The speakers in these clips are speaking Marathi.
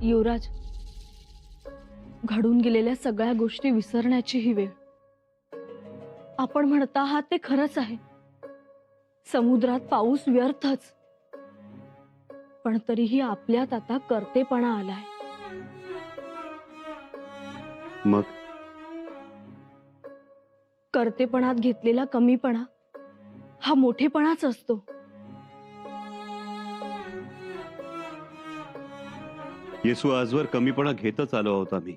युवराज, घडून गेलेल्या सगळ्या गोष्टी विसरण्याची ही वेळ. आपण म्हणता आहात ते खरंच आहे. समुद्रात पाऊस व्यर्थच, पण तरीही आपल्यात आता कर्तेपणा आलाय. मग कर्तेपणात घेतलेला कमीपणा हा मोठेपणाच असतो. येसू आजवर कमीपणा घेतच आलो आहोत आम्ही.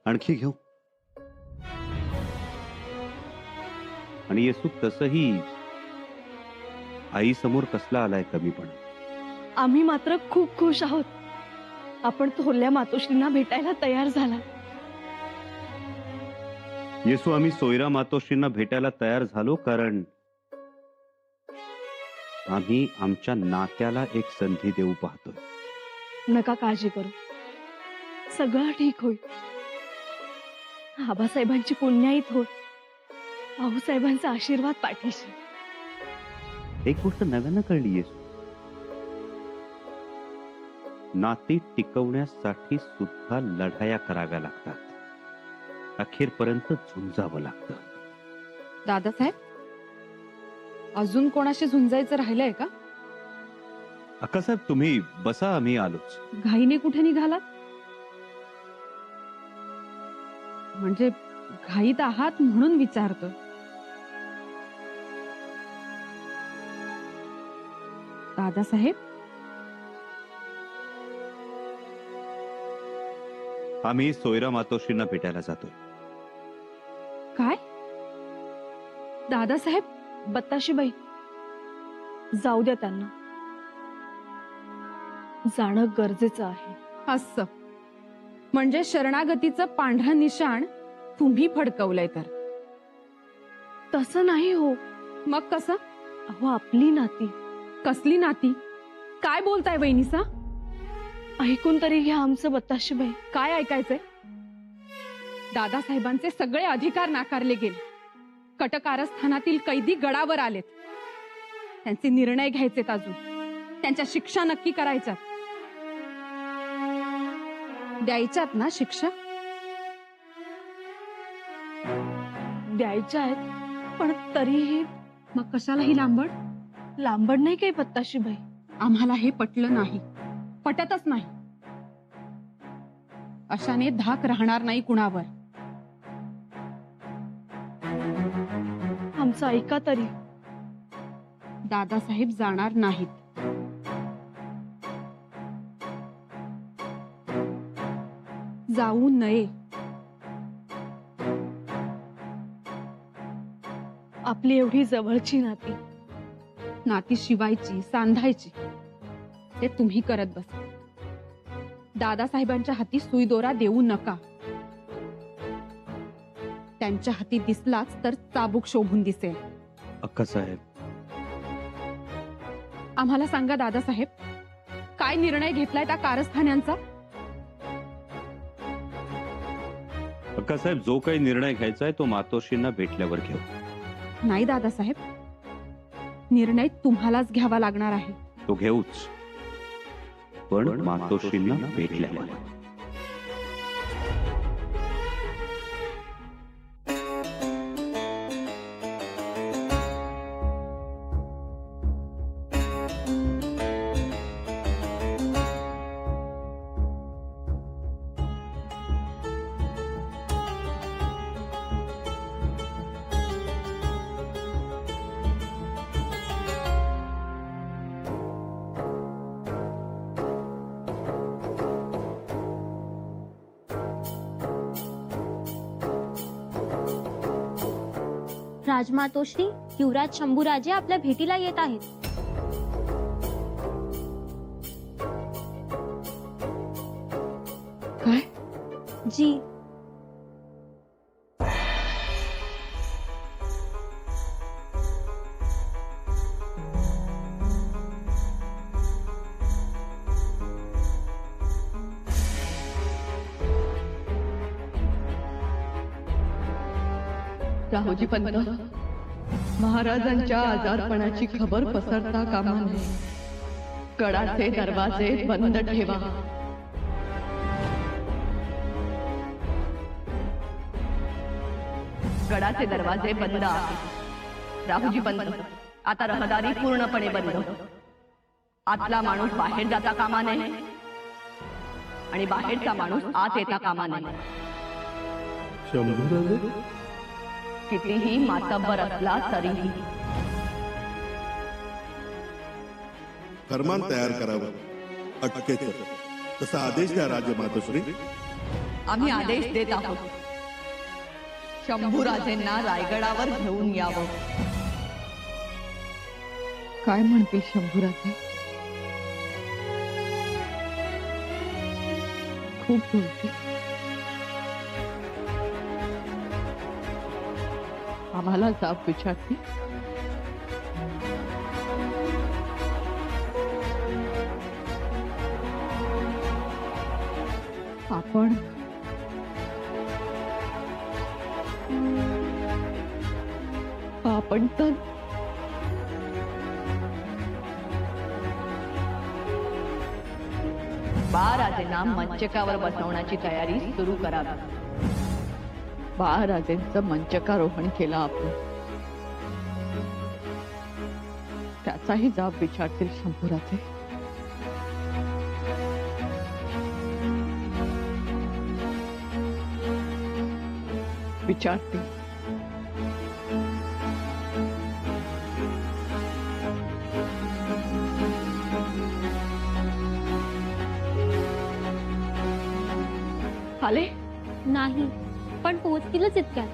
आणखी घेऊ. आणि येसू तसही आई समोर कसला आलाय कमीपणा. आम्ही मात्र खूप खुश आहोत. आपण थोरल्या मातोश्रींना भेटायला तयार झाला. येसू, आम्ही सोयरा मातोश्रींना भेटायला तयार झालो कारण आम्ही आमच्या नात्याला एक संधी देऊ पाहतोय. नका काळजी करू, सगळं ठीक होईल. आबासाहेबांची पुण्याईत होत, भाऊसाहेबांचा आशीर्वाद पाठीशी. एक गोष्ट नव्यानं कळली येसू, नाती टिकवण्यासाठी सुद्धा लढाया कराव्या लागतात. अखेरपर्यंत झुंजावं लागतं. दादासाहेब, अजून कोणाशी झुंजायचं राहिलंय का? अक्कासाहेब, तुम्ही बसा, आम्ही आलोच. घाईने कुठे निघालात? म्हणजे घाईत आहात म्हणून विचारतो. दादासाहेब, आम्ही सोयरा मातोश्रींना भेटायला जातोय. काय? दादासाहेब, बत्ताशीबाई, जाऊ द्या त्यांना. जाणं गरजेचं आहे. असं म्हणजे शरणागतीचं पांढरं निशाण तुम्ही फडकवलंय तर? तसं नाही हो. मग कसं? अहो, आपली नाती. कसली नाती? काय बोलताय वहिनीसा? ऐकून तरी घ्या आमचं बत्ताशीबाई. काय ऐकायचंय? दादासाहेबांचे सगळे अधिकार नाकारले गेले. कटकारस्थानातील कैदी गडावर आलेत. त्यांचे निर्णय घ्यायचेत, अजून त्यांच्या शिक्षा नक्की करायच्यात. द्यायच्यात ना शिक्षा? द्यायच्या आहेत, पण तरीही. मग कशाला ही लांबड? लांबड नाही काही बत्ताशीबाई. आम्हाला हे पटलं नाही, पटतच नाही. अशाने धाक राहणार नाही कुणावर. आमचं ऐका तरी. दादासाहेब जाणार नाहीत. जाऊ नये. आपली एवढी जवळची नाती. नाती शिवायची, सांधायची ते तुम्ही करत बसा. दादासाहेबांच्या हाती सुईदोरा देऊ नका. त्यांच्या हाती दिसलाच तर चाबूक शोभून दिसेल. अक्कासाहेब, आम्हाला सांगा दादासाहेब, काय निर्णय घेतलाय त्या कारस्थान्यांचा? अक्कासाहेब, जो काही निर्णय घ्यायचा आहे तो मातोश्रींना भेटल्यावर घेऊ. नाही दादासाहेब, निर्णय तुम्हालाच घ्यावा लागणार आहे. तो घेऊच, पण मातोश्रींना भेटल्यावर. राजमातोश्री, युवराज शंभूराजे आपल्या भेटीला येत आहेत. काय? जी. राहोजी पंत, महाराजांच्या आजारपणाची खबर पसरता कामा नये. गडाचे दरवाजे बंद ठेवा. गडाचे दरवाजे बंद आहेत. राहुजी पंत, आता रहदारी पूर्णपणे बंद. आतला माणूस बाहेर जाता कामा नये आणि बाहेरचा माणूस आत येता कामा नये. शंभूराजे कितीही मातब्बर असला तरीही. फरमान तयार करावं अटकेचं. तसा आदेश द्या राजमातोश्री. आम्ही आदेश देत आहोत. शंभूराजेंना रायगडावर घेऊन यावं. काय म्हणतील शंभूराजे? खूप बोलते. आम्हाला जाब विचारते. आपण आपण तर बाळराजेंना मंचकावर बसवण्याची तयारी सुरू करावी. बाळराजेंचं मंचकारोहण केलं आपण. त्याचाही जाब विचारतील शंभूराजे. विचारतील. आले? नाही, पण पोहोचतीलच इतक्यात.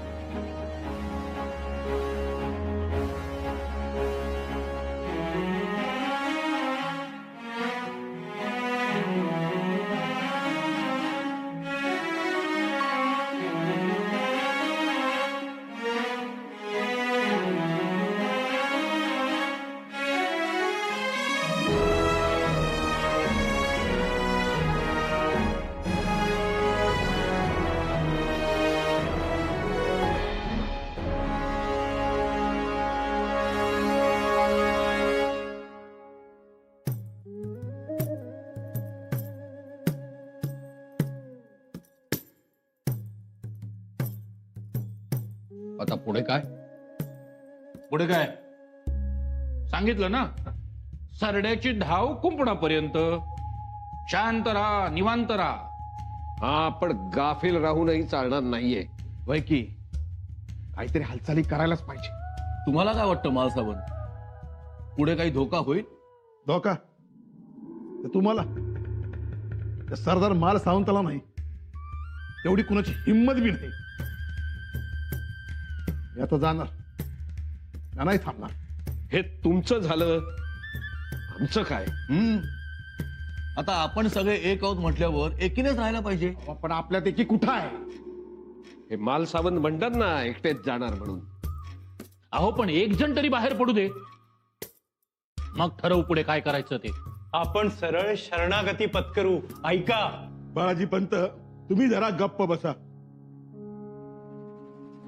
आता पुढे काय? पुढे काय सांगितलं ना, सरड्याची धाव कुंपणापर्यंत. शांत राहा, निवांत राहा. हा, पण गाफील राहूनही चालणार नाहीये. वय की काहीतरी हालचाली करायलाच पाहिजे. तुम्हाला काय वाटतं मालसाबन, पुढे काही धोका होईल? धोका तर तुम्हाला, त्या सरदार माल सावंताला नाही, एवढी कुणाची हिंमत बी नाही. मी आता जाणार, मी नाही थांबणार. हे तुमचं झालं, आमचं काय? आता आपण सगळे एक आहोत म्हटल्यावर एकीनेच राहायला पाहिजे. पण आपल्यात एकी कुठं आहे? हे माल सावंत म्हणतात ना एकटेच जाणार म्हणून. अहो, पण एक जण तरी बाहेर पडू दे, मग ठरवू पुढे काय करायचं ते. आपण सरळ शरणागती पत्करू. ऐका बाळाजी पंत, तुम्ही जरा गप्प बसा.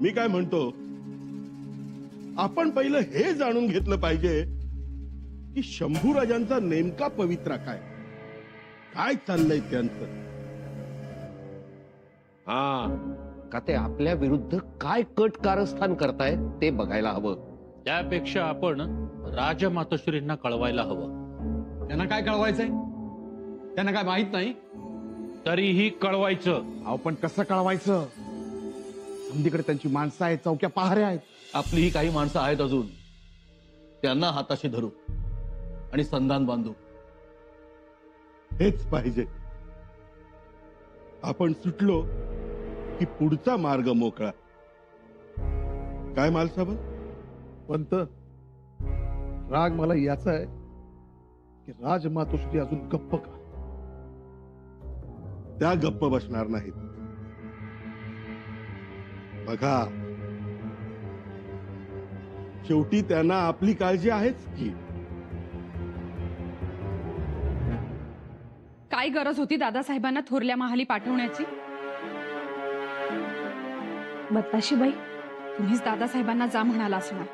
मी काय म्हणतो, आपण पहिलं हे जाणून घेतलं पाहिजे की शंभूराजांचा नेमका पवित्रा काय, काय चाललंय त्यांचं. हा, का ते आपल्या विरुद्ध काय कट कारस्थान करतायत ते बघायला हवं. त्यापेक्षा आपण राजमातोश्रींना कळवायला हवं. त्यांना काय कळवायचंय? त्यांना काय माहित नाही? तरीही कळवायचं. अहो, पण कसं कळवायचं? समधीकडे त्यांची माणसं आहेत, चौक्या पहाऱ्या आहेत. आपली ही काही माणसं आहेत अजून, त्यांना हाताशी धरू आणि संधान बांधू. हेच पाहिजे. आपण सुटलो की पुढचा मार्ग मोकळा. काय मालसाहेब? पंत, राग मला याचा आहे की राजमातोश्री अजून गप्प का? त्या गप्प बसणार नाहीत. बघा, शेवटी त्यांना आपली काळजी आहेच की. काय गरज होती दादासाहेबांना थोरल्या महाली पाठवण्याची? बताशीबाई, तुम्हीच दादासाहेबांना जा म्हणाला असणार,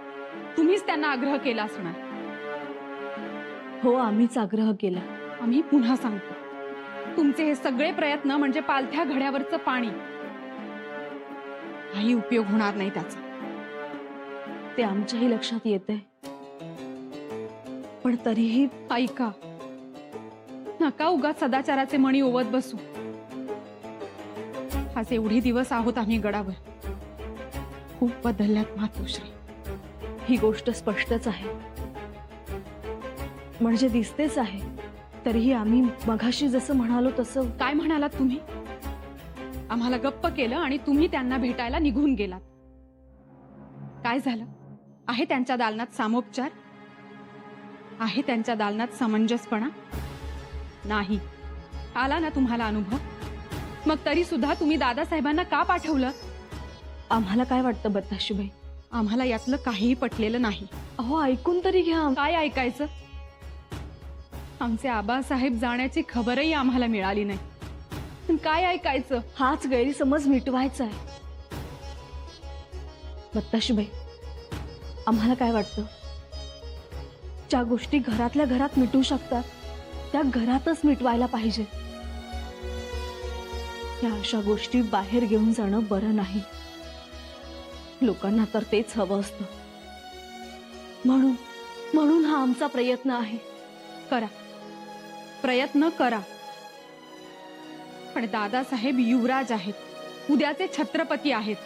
तुम्हीच त्यांना आग्रह केला असणार. हो, आम्हीच आग्रह केला. आम्ही पुन्हा सांगतो, तुमचे हे सगळे प्रयत्न म्हणजे पालथ्या घड्यावरचं पाणी. काही उपयोग होणार नाही त्याचा. ते आमच्याही लक्षात येतंय, पण तरीही ऐका, नका उगाच सदाचाराचे मणी ओवत बसू. आज एवढे दिवस आहोत आम्ही गडावर. खूप बदलल्यात मातोश्री. ही गोष्ट स्पष्टच आहे, म्हणजे दिसतेच आहे. तरीही आम्ही मघाशी जसं म्हणालो तसं. काय म्हणालात तुम्ही? आम्हाला गप्प केलं आणि तुम्ही त्यांना भेटायला निघून गेलात. काय झालं? आहे त्यांच्या दालनात सामोपचार? आहे त्यांच्या दालनात समंजसपणा? नाही. आला ना तुम्हाला अनुभव? मग तरी सुद्धा तुम्ही दादासाहेबांना का पाठवलं? आम्हाला काय वाटतं बताशीबाई? आम्हाला यातलं काहीही पटलेलं नाही. अहो, ऐकून तरी घ्या. काय ऐकायचं? आमचे आबासाहेब जाण्याची खबरही आम्हाला मिळाली नाही. पण काय ऐकायचं? हाच गैरसमज मिटवायचा आहे. बताशीबाई, आम्हाला काय वाटतं, ज्या गोष्टी घरातल्या घरात मिटू शकतात त्या घरातच मिटवायला पाहिजे. या अशा गोष्टी बाहेर घेऊन जाणं बरं नाही. लोकांना तर तेच हवं असतं. म्हणून हा आमचा प्रयत्न आहे. करा, प्रयत्न करा. पण दादासाहेब युवराज आहेत, उद्याचे छत्रपती आहेत.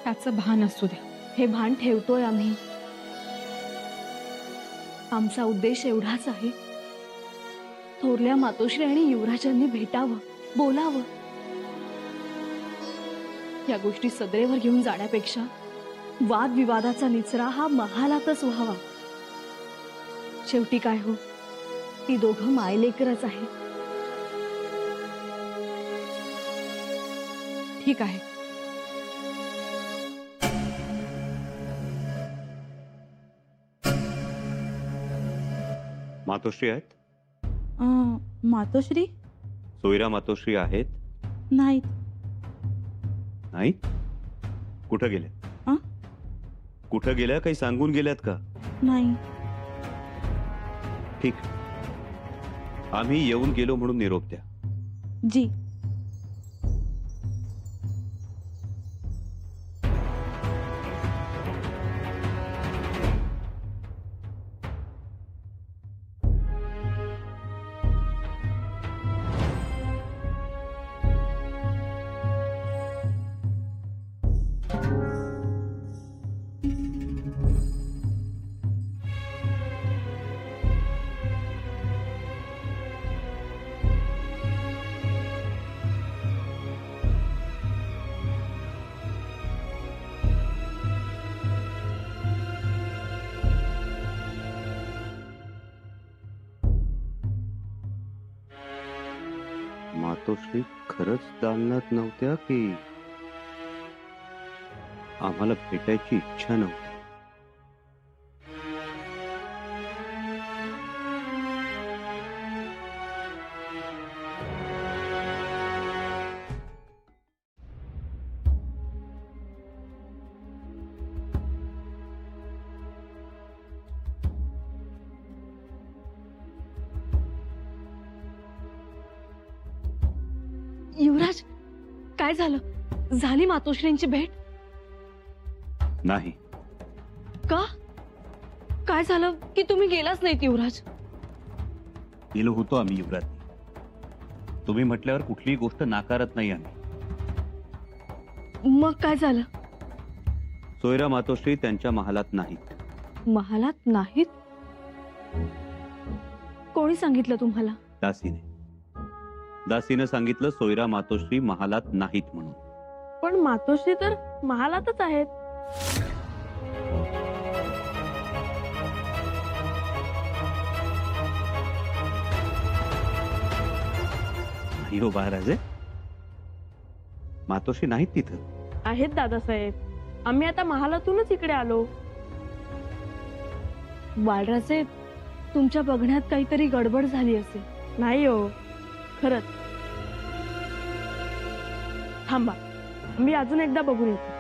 त्याचं भान असू द्या. हे भान ठेवतोय आम्ही. आमचा उद्देश एवढाच आहे, थोरल्या मातोश्री आणि युवराजांनी भेटावं, बोलावं. या गोष्टी सदैवर घेऊन जाण्यापेक्षा वादविवादाचा निचरा हा महालातच व्हावा. शेवटी काय हो, ती दोघं मायलेकरच आहे. ठीक आहे. मातोश्री आहेत? मातोश्री सोयरा मातोश्री आहेत? नाहीत. नाही? कुठं गेल्या? अं? कुठं गेल्या? काही सांगून गेल्यात का? नाही. ठीक, आम्ही येऊन गेलो म्हणून निरोप द्या. जी. मातोश्री खरंच दालनात नव्हत्या की आम्हाला भेटायची इच्छा नव्हती? युवराज, काय झालं? झाली मातोश्रींची भेट? नाही. का? काय झालं की तुम्ही गेलाच नाहीत युवराज? गेलो होतो आम्ही युवराज. तुम्ही म्हटल्यावर कुठलीही गोष्ट नाकारत नाही आम्ही. मग काय झालं? सोयरा मातोश्री त्यांच्या महालात नाहीत. महालात नाहीत? कोणी सांगितलं तुम्हाला? दासीने सांगितलं सोयरा मातोश्री महालात नाहीत म्हणून. पण मातोश्री तर महालातच आहेत. नाही हो बाळराजे, मातोश्री नाहीत तिथं. आहेत दादासाहेब, आम्ही आता महालातूनच इकडे आलो. बाळराजे, तुमच्या बघण्यात काहीतरी गडबड झाली असेल. नाही हो, खरंच. थांबा, मी अजून एकदा बघून येतो.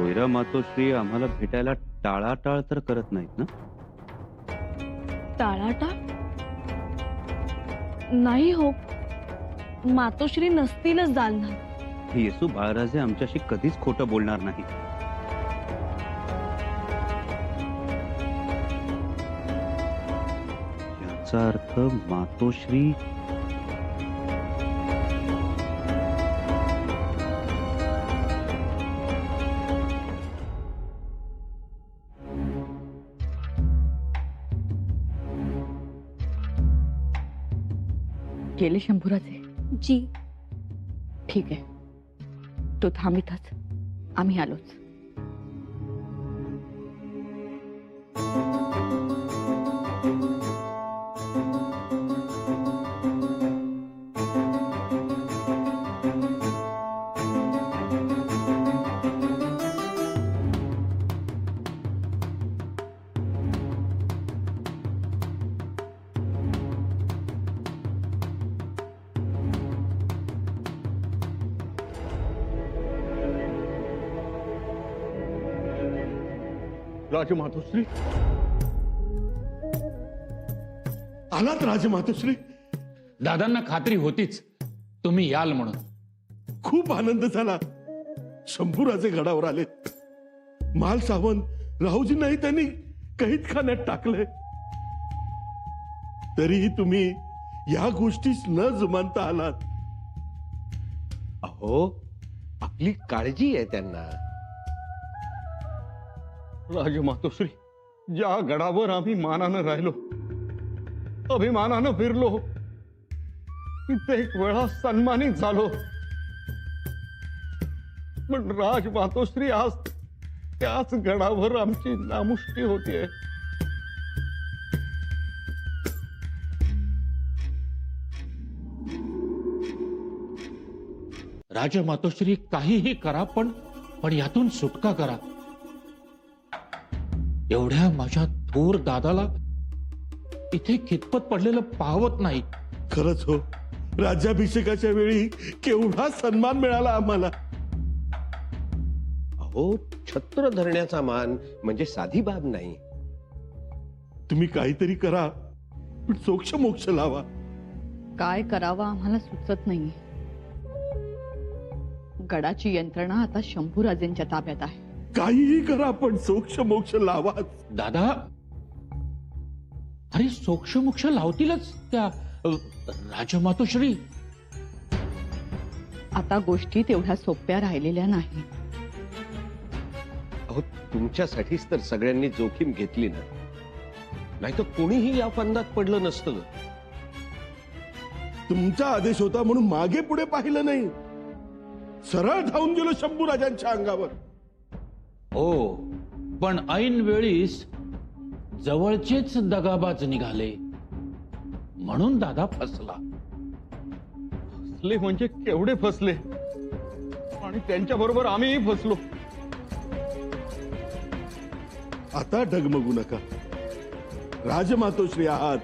भोयरा मातोश्री आम्हाला भेटायला टाळाटाळ तर करत नाहीत ना? टाळाटाळ नाही हो, मातोश्री नसतीलच दालनात. येसू बाळराजे आमच्याशी कधीच खोटं बोलणार नाही. याचा अर्थ मातोश्री गेले शंभूराजे? जी. ठीक आहे, तो थांब इथंच, आम्ही आलोच. राजमातोश्री आलात. राजमातोश्री, दादांना खात्री होतीच तुम्ही याल म्हणून. खूप आनंद झाला. शंभूराजे गडावर आलेत. माल सावंत राहुजींनाही त्यांनी कैद खाण्यात टाकलंय. तरीही तुम्ही या गोष्टीस न जुमानता आलात. अहो, आपली काळजी आहे त्यांना. राजमातोश्री, ज्या गडावर आम्ही मानानं राहिलो, अभिमानानं फिरलो, कित्येक वेळा सन्मानित झालो, पण राजमातोश्री आज त्याच गडावर आमची नामुष्टी होतीये. राजमातोश्री काहीही करा, पण यातून सुटका करा. एवढ्या माझ्या थोर दादाला इथे खितपत पडलेलं पाहवत नाही. खरंच हो, राज्याभिषेकाच्या वेळी केवढा सन्मान मिळाला आम्हाला. अहो, छत्र धरण्याचा मान म्हणजे साधी बाब नाही. तुम्ही काहीतरी करा, पण सोक्ष मोक्ष लावा. काय करावं आम्हाला सुचत नाही. गडाची यंत्रणा आता शंभूराजेंच्या ताब्यात आहे. काहीही करा, पण सोक्ष मोक्ष लावा. दादा, अरे सोक्षमोक्ष लावतीलच त्या राजमातोश्री. आता गोष्टी तेवढ्या सोप्या राहिलेल्या नाही. अहो, तुमच्यासाठीच तर सगळ्यांनी जोखीम घेतली ना, नाही तर कोणीही या फंदात पडलं नसतं. तुमचा आदेश होता म्हणून मागे पुढे पाहिलं नाही. सरळ धावून गेलो शंभूराजांच्या अंगावर. हो, पण ऐन वेळीस जवळचेच दगाबाज निघाले म्हणून दादा फसला. फसले म्हणजे केवढे फसले, आणि त्यांच्या बरोबर आम्हीही फसलो. आता डगमगू नका. राजमातोश्री आहात,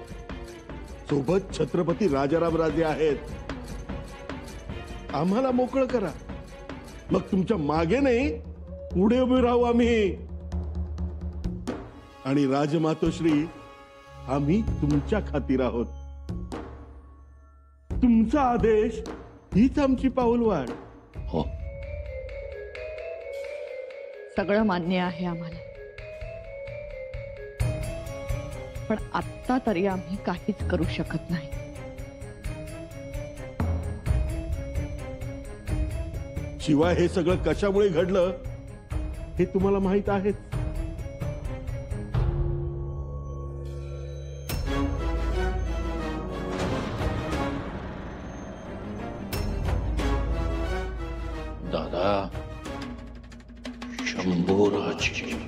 सोबत छत्रपती राजारामराजे आहेत. आम्हाला मोकळं करा. मग तुमच्या मागे नाही, पुढे उभे राहू आम्ही. आणि राजमातोश्री, आम्ही तुमच्या खातीर आहोत. तुमचा आदेश हीच आमची पाऊलवाट. हो, सगळं मान्य आहे आम्हाला, पण आत्ता तरी आम्ही काहीच करू शकत नाही. शिवाय हे सगळं कशामुळे घडलं हे तुम्हाला माहित आहे. दादा, शंभूराजे.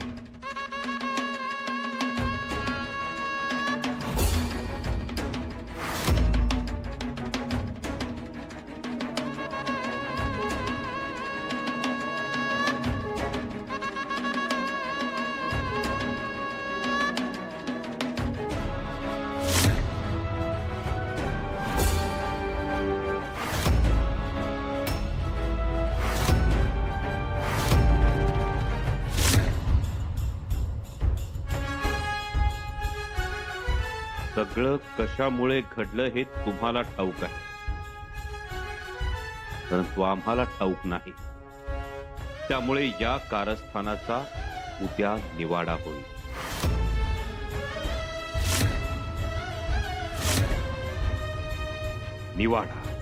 सगळं कशामुळे घडलं हे तुम्हाला ठाऊक आहे, परंतु आम्हाला ठाऊक नाही. त्यामुळे या कारस्थानाचा उद्या निवाडा होईल. निवाडा